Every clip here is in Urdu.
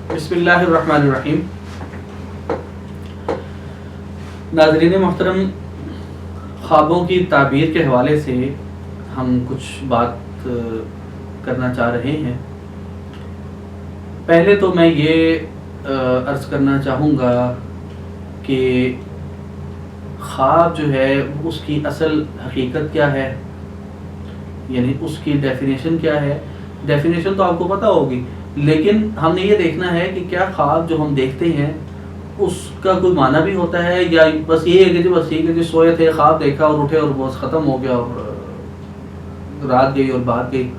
بسم اللہ الرحمن الرحیم. ناظرین محترم، خوابوں کی تعبیر کے حوالے سے ہم کچھ بات کرنا چاہ رہے ہیں. پہلے تو میں یہ عرض کرنا چاہوں گا کہ خواب جو ہے اس کی اصل حقیقت کیا ہے، یعنی اس کی ڈیفینیشن کیا ہے. ڈیفینیشن تو آپ کو پتہ ہوگی، لیکن ہم نے یہ دیکھنا ہے کہ کیا خواب جو ہم دیکھتے ہیں اس کا کوئی معنی بھی ہوتا ہے، یا بس یہ ہے کہ بس ٹھیک ہے سوئے تھے، خواب دیکھا اور اٹھے اور بس ختم ہو گیا اور رات گئی اور بات گئی،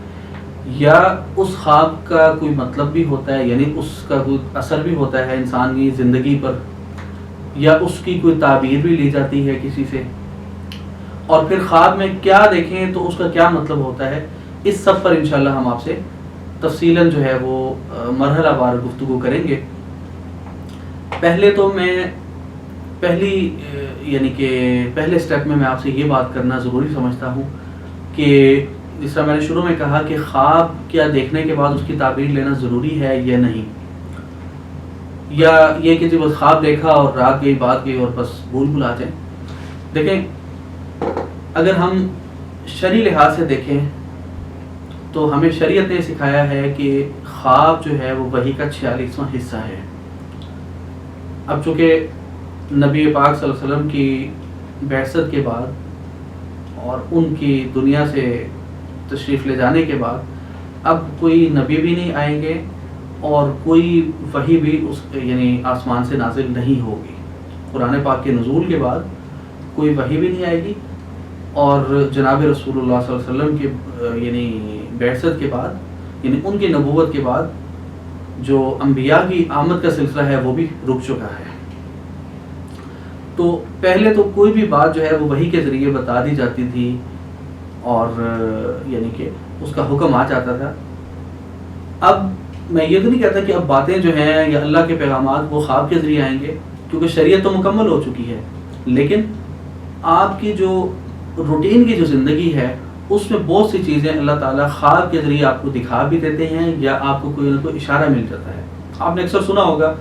یا اس خواب کا کوئی مطلب بھی ہوتا ہے، یعنی اس کا کوئی اثر بھی ہوتا ہے انسان کی زندگی پر، یا اس کی کوئی تعبیر بھی لی جاتی ہے کسی سے. اور پھر خواب میں کیا دیکھیں تو اس کا کیا مطلب ہوتا ہے، اس سب پر انشاءاللہ ہم آپ سے تفصیلاً جو ہے وہ مرحلہ وار گفتگو کریں گے. پہلے تو میں پہلے سٹیپ میں آپ سے یہ بات کرنا ضروری سمجھتا ہوں کہ جس طرح میں نے شروع میں کہا کہ خواب کیا دیکھنے کے بعد اس کی تعبیر لینا ضروری ہے یا نہیں، یا یہ کہ بس خواب دیکھا اور رات گئی بات گئی اور بس بھلا جائیں. دیکھیں، اگر ہم شرعی لحاظ سے دیکھیں تو ہمیں شریعت نے سکھایا ہے کہ خواب جو ہے وہ وحی کا 46واں حصہ ہے. اب چونکہ نبی پاک صلی اللہ علیہ وسلم کی بعثت کے بعد اور ان کی دنیا سے تشریف لے جانے کے بعد اب کوئی نبی بھی نہیں آئیں گے اور کوئی وحی بھی یعنی آسمان سے نازل نہیں ہوگی. قرآن پاک کے نزول کے بعد کوئی وحی بھی نہیں آئے گی، اور جناب رسول اللہ صلی اللہ علیہ وسلم کے یعنی بعثت کے بعد، یعنی ان کی نبوت کے بعد جو انبیاء کی آمد کا سلسلہ ہے وہ بھی رک چکا ہے. تو پہلے تو کوئی بھی بات جو ہے وہ وحی کے ذریعے بتا دی جاتی تھی اور یعنی کہ اس کا حکم آ جاتا تھا. اب میں یہ تو نہیں کہتا کہ اب باتیں جو ہیں یا اللہ کے پیغامات وہ خواب کے ذریعے آئیں گے، کیونکہ شریعت تو مکمل ہو چکی ہے، لیکن آپ کی جو روٹین کی جو زندگی ہے اس میں بہت سی چیزیں اللہ تعالیٰ خواب کے ذریعے آپ کو دکھا بھی دیتے ہیں، یا آپ کو کوئی نہ کوئی اشارہ مل جاتا ہے. آپ نے اکثر سنا ہوگا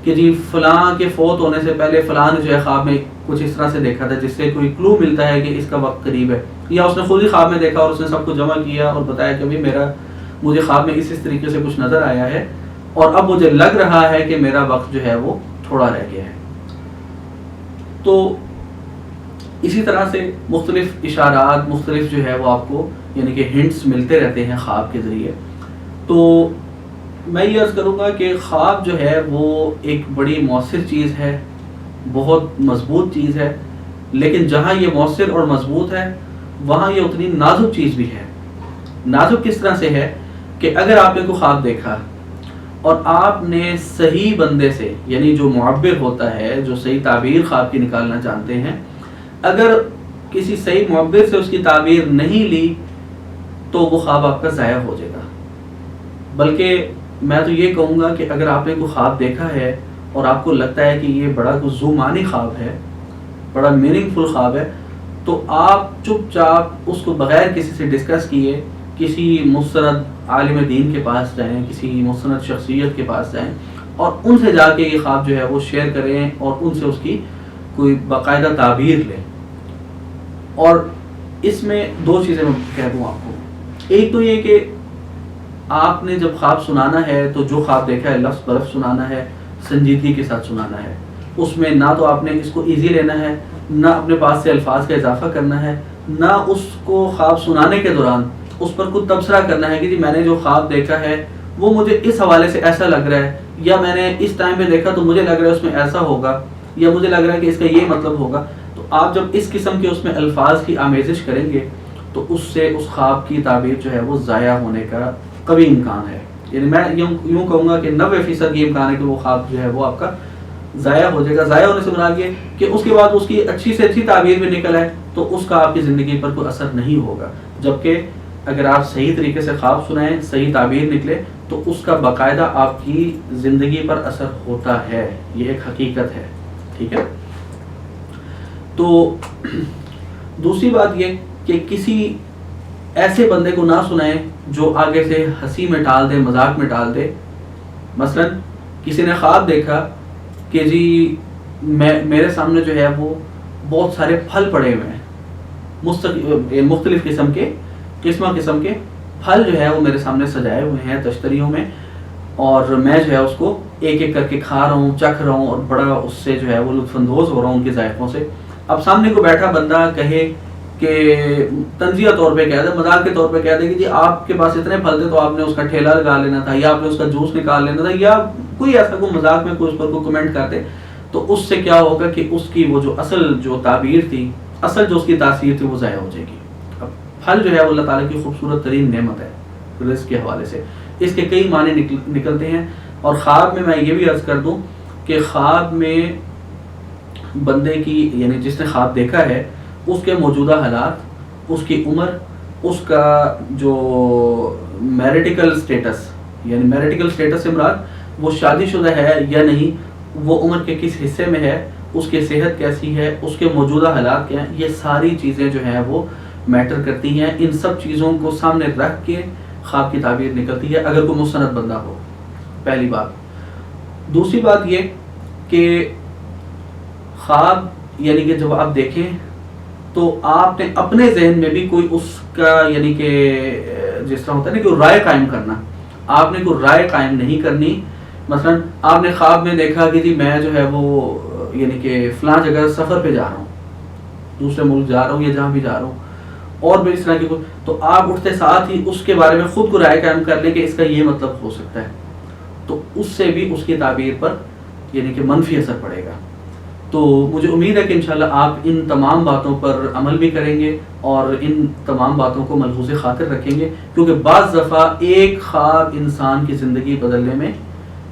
کہ جی فلاں کے فوت ہونے سے پہلے فلاں نے جو ہے خواب میں کچھ اس طرح سے دیکھا تھا، جس سے کوئی کلو ملتا ہے کہ اس کا وقت قریب ہے، یا اس نے خود ہی خواب میں دیکھا اور اس نے سب کو جمع کیا اور بتایا کہ مجھے خواب میں اس طریقے سے کچھ نظر آیا ہے اور اب مجھے لگ رہا ہے کہ میرا وقت جو ہے وہ تھوڑا رہ گیا ہے. تو اسی طرح سے مختلف اشارات، مختلف جو ہے وہ آپ کو یعنی کہ ہنٹس ملتے رہتے ہیں خواب کے ذریعے. تو میں یہ عرض کروں گا کہ خواب جو ہے وہ ایک بڑی مؤثر چیز ہے، بہت مضبوط چیز ہے، لیکن جہاں یہ مؤثر اور مضبوط ہے وہاں یہ اتنی نازک چیز بھی ہے. نازک کس طرح سے ہے کہ اگر آپ نے کوئی خواب دیکھا اور آپ نے صحیح بندے سے، یعنی جو معبر ہوتا ہے، جو صحیح تعبیر خواب کی نکالنا جانتے ہیں، اگر کسی صحیح معبر سے اس کی تعبیر نہیں لی تو وہ خواب آپ کا ضائع ہو جائے گا. بلکہ میں تو یہ کہوں گا کہ اگر آپ نے کوئی خواب دیکھا ہے اور آپ کو لگتا ہے کہ یہ بڑا کوئی ذو معنی خواب ہے، بڑا میننگ فل خواب ہے، تو آپ چپ چاپ اس کو بغیر کسی سے ڈسکس کیے کسی مستند عالم دین کے پاس جائیں، کسی مستند شخصیت کے پاس جائیں اور ان سے جا کے یہ خواب جو ہے وہ شیئر کریں اور ان سے اس کی کوئی باقاعدہ تعبیر لیں. اور اس میں دو چیزیں میں کہہ دوں آپ کو. ایک تو یہ کہ آپ نے جب خواب سنانا ہے تو جو خواب دیکھا ہے لفظ برف سنانا ہے، سنجیدگی کے ساتھ سنانا ہے. اس میں نہ تو آپ نے اس کو ایزی لینا ہے، نہ اپنے پاس سے الفاظ کا اضافہ کرنا ہے، نہ اس کو خواب سنانے کے دوران اس پر کچھ تبصرہ کرنا ہے کہ جی میں نے جو خواب دیکھا ہے وہ مجھے اس حوالے سے ایسا لگ رہا ہے، یا میں نے اس ٹائم پہ دیکھا تو مجھے لگ رہا ہے اس میں ایسا ہوگا، یا مجھے لگ رہا ہے کہ اس کا یہ مطلب ہوگا. تو آپ جب اس قسم کے اس میں الفاظ کی آمیزش کریں گے تو اس سے اس خواب کی تعبیر جو ہے وہ ضائع ہونے کا قوی امکان ہے. یعنی میں یوں کہوں گا کہ 90% یہ امکان ہے کہ وہ خواب جو ہے وہ آپ کا ضائع ہو جائے گا. ضائع ہونے سے مراد یہ کہ اس کے بعد اس کی اچھی سے اچھی تعبیر بھی نکل آئے تو اس کا آپ کی زندگی پر کوئی اثر نہیں ہوگا. جبکہ اگر آپ صحیح طریقے سے خواب سنائیں، صحیح تعبیر نکلے تو اس کا باقاعدہ آپ کی زندگی پر اثر ہوتا ہے. یہ ایک حقیقت ہے. ٹھیک ہے. تو دوسری بات یہ کہ کسی ایسے بندے کو نہ سنائیں جو آگے سے ہنسی میں ٹال دے، مذاق میں ٹال دے. مثلا کسی نے خواب دیکھا کہ جی میرے سامنے جو ہے وہ بہت سارے پھل پڑے ہوئے ہیں، مختلف قسم کے پھل جو ہے وہ میرے سامنے سجائے ہوئے ہیں تشتریوں میں، اور میں جو ہے اس کو ایک ایک کر کے کھا رہا ہوں، چکھ رہا ہوں، اور بڑا اس سے جو ہے وہ لطف اندوز ہو رہا ہوں ان کے ذائقوں سے۔ اب سامنے کو بیٹھا بندہ کہے کہ تنزیہ طور پہ کہہ دے، مذاق کے طور پہ کہہ دے کہ جی آپ کے پاس اتنے پھل تھے تو آپ نے اس کا ٹھیلا لگا لینا تھا، یا آپ نے اس کا جوس نکال لینا تھا، یا کوئی ایسا کوئی مذاق میں کوئی اس پر کوئی کمنٹ کرتے، تو اس سے کیا ہوگا کہ اس کی وہ جو اصل جو تعبیر تھی، اصل جو اس کی تاثیر تھی وہ ضائع ہو جائے گی۔ اب پھل جو ہے وہ اللہ تعالیٰ کی خوبصورت ترین نعمت ہے رزق کے حوالے سے، اس کے کئی معنی نکلتے ہیں۔ اور خواب میں یہ بھی عرض کر دوں کہ خواب میں بندے کی، یعنی جس نے خواب دیکھا ہے، اس کے موجودہ حالات، اس کی عمر، اس کا جو میریٹیکل سٹیٹس، یعنی میریٹیکل سٹیٹس سے مراد وہ شادی شدہ ہے یا نہیں، وہ عمر کے کس حصے میں ہے، اس کی صحت کیسی ہے، اس کے موجودہ حالات کیا ہیں، یہ ساری چیزیں جو ہیں وہ میٹر کرتی ہیں۔ ان سب چیزوں کو سامنے رکھ کے خواب کی تعبیر نکلتی ہے اگر کوئی مستند بندہ ہو، پہلی بات۔ دوسری بات یہ کہ خواب یعنی کہ جب آپ دیکھیں تو آپ نے اپنے ذہن میں بھی کوئی اس کا، یعنی کہ جس طرح ہوتا ہے نا کہ رائے قائم کرنا، آپ نے کوئی رائے قائم نہیں کرنی۔ مثلا آپ نے خواب میں دیکھا کہ جی میں جو ہے وہ یعنی کہ فلاں جگہ سفر پہ جا رہا ہوں، دوسرے ملک جا رہا ہوں یا جہاں بھی جا رہا ہوں، اور بھی اس طرح کی کوئی، تو آپ اٹھتے ساتھ ہی اس کے بارے میں خود کو رائے قائم کر لیں کہ اس کا یہ مطلب ہو سکتا ہے، تو اس سے بھی اس کی تعبیر پر یعنی کہ منفی اثر پڑے گا۔ تو مجھے امید ہے کہ انشاءاللہ آپ ان تمام باتوں پر عمل بھی کریں گے اور ان تمام باتوں کو ملحوظ خاطر رکھیں گے، کیونکہ بعض دفعہ ایک خواب انسان کی زندگی بدلنے میں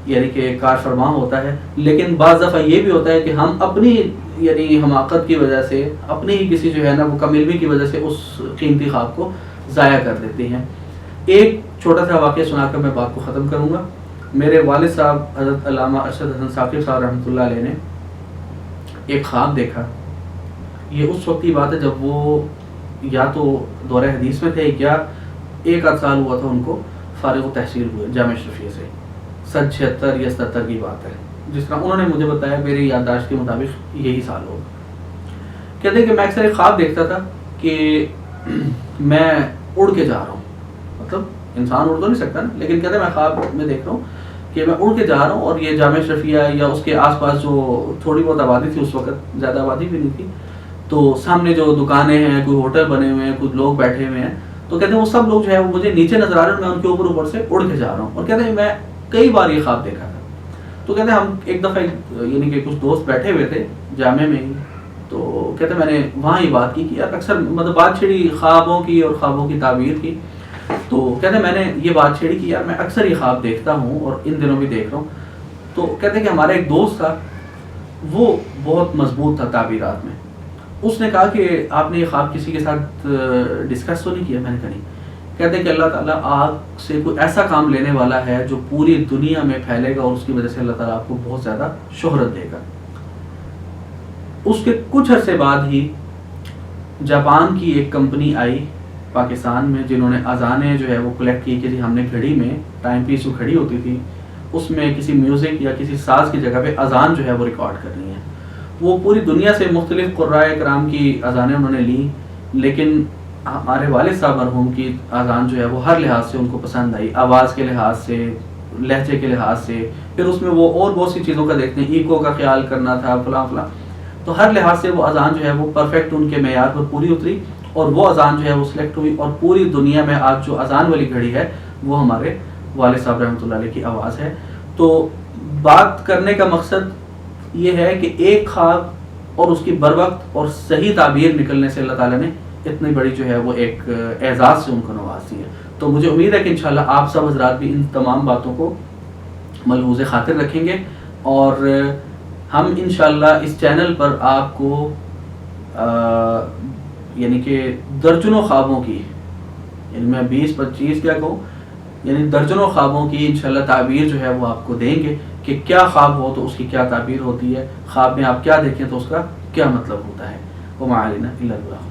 یعنی کہ کار فرما ہوتا ہے، لیکن بعض دفعہ یہ بھی ہوتا ہے کہ ہم اپنی یعنی حماقت کی وجہ سے، اپنی ہی کسی جو ہے نا وہ کم علمی کی وجہ سے اس قیمتی خواب کو ضائع کر دیتے ہیں۔ ایک چھوٹا سا واقعہ سنا کر میں بات کو ختم کروں گا۔ میرے والد صاحب حضرت علامہ ارشد حسن ثاقب صاحب رحمۃ اللہ علیہ نے ایک خواب دیکھا۔ یہ اس وقت کی بات ہے جب وہ یا تو دورہ حدیث میں تھے یا ایک آدھ سال ہوا تھا ان کو فارغ التحصیل ہوئے جامعہ اشرفیہ سے، 76 یا 77 کی بات ہے، جس طرح انہوں نے مجھے بتایا، میری یادداشت کے مطابق یہی سال ہوگا۔ کہتے ہیں کہ میں اکثر ایک خواب دیکھتا تھا کہ میں اڑ کے جا رہا ہوں، مطلب انسان اڑ تو نہیں سکتا نا، لیکن کہتے ہیں میں خواب میں دیکھ رہا ہوں کہ میں اڑ کے جا رہا ہوں، اور یہ جامعہ اشرفیہ یا اس کے آس پاس جو تھوڑی بہت آبادی تھی، اس وقت زیادہ آبادی بھی نہیں تھی، تو سامنے جو دکانیں ہیں، کوئی ہوٹل بنے ہوئے ہیں، کچھ لوگ بیٹھے ہوئے ہیں، تو کہتے ہیں وہ سب لوگ جو ہے وہ مجھے نیچے نظر آ رہے ہیں، میں ان کے اوپر سے اڑ کے جا رہا ہوں۔ اور کہتے ہیں میں کئی بار یہ خواب دیکھا تھا۔ تو کہتے ہیں ہم ایک دفعہ یعنی کہ کچھ دوست بیٹھے ہوئے تھے جامعہ میں ہی، تو کہتے ہیں میں نے وہاں ہی بات کی کہ یار اکثر مطلب بات چھڑی خوابوں کی اور خوابوں کی تعبیر کی، تو کہتے ہیں میں نے یہ بات چھیڑی کہ یار میں اکثر یہ خواب دیکھتا ہوں اور ان دنوں بھی دیکھ رہا ہوں۔ تو کہتے ہیں کہ ہمارا ایک دوست تھا، وہ بہت مضبوط تھا تعبیرات میں، اس نے کہا کہ آپ نے یہ خواب کسی کے ساتھ ڈسکس تو نہیں کیا؟ میں نے کہا نہیں۔ کہتے ہیں کہ اللہ تعالیٰ آپ سے کوئی ایسا کام لینے والا ہے جو پوری دنیا میں پھیلے گا، اور اس کی وجہ سے اللہ تعالیٰ آپ کو بہت زیادہ شہرت دے گا۔ اس کے کچھ عرصے بعد ہی جاپان کی ایک کمپنی آئی پاکستان میں، جنہوں نے اذانیں جو ہے وہ کلیکٹ کی کہ جی ہم نے گھڑی میں ٹائم پیس جو گھڑی ہوتی تھی اس میں کسی میوزک یا کسی ساز کی جگہ پہ اذان جو ہے وہ ریکارڈ کرنی ہے۔ وہ پوری دنیا سے مختلف قرائے کرام کی اذانیں انہوں نے لیں، لیکن ہمارے والد صاحب مرحوم کی اذان جو ہے وہ ہر لحاظ سے ان کو پسند آئی، آواز کے لحاظ سے، لہجے کے لحاظ سے، پھر اس میں وہ اور بہت سی چیزوں کا دیکھتے ہیں، ایکو کا خیال کرنا تھا، فلاں فلاں، تو ہر لحاظ سے وہ اذان جو ہے وہ پرفیکٹ ان کے معیار پر پوری اتری، اور وہ اذان جو ہے وہ سلیکٹ ہوئی، اور پوری دنیا میں آج جو اذان والی گھڑی ہے وہ ہمارے والد صاحب رحمۃ اللہ علیہ کی آواز ہے۔ تو بات کرنے کا مقصد یہ ہے کہ ایک خواب اور اس کی بروقت اور صحیح تعبیر نکلنے سے اللہ تعالیٰ نے اتنی بڑی جو ہے وہ ایک اعزاز سے ان کو نواز دی ہے۔ تو مجھے امید ہے کہ انشاءاللہ آپ سب حضرات بھی ان تمام باتوں کو ملحوظ خاطر رکھیں گے، اور ہم انشاءاللہ اس چینل پر آپ کو یعنی کہ درجنوں خوابوں کی، یعنی میں 20-25 کیا کہوں، یعنی درجنوں خوابوں کی انشاءاللہ تعبیر جو ہے وہ آپ کو دیں گے کہ کیا خواب ہو تو اس کی کیا تعبیر ہوتی ہے، خواب میں آپ کیا دیکھیں تو اس کا کیا مطلب ہوتا ہے۔ وما علینا الا البلاغ۔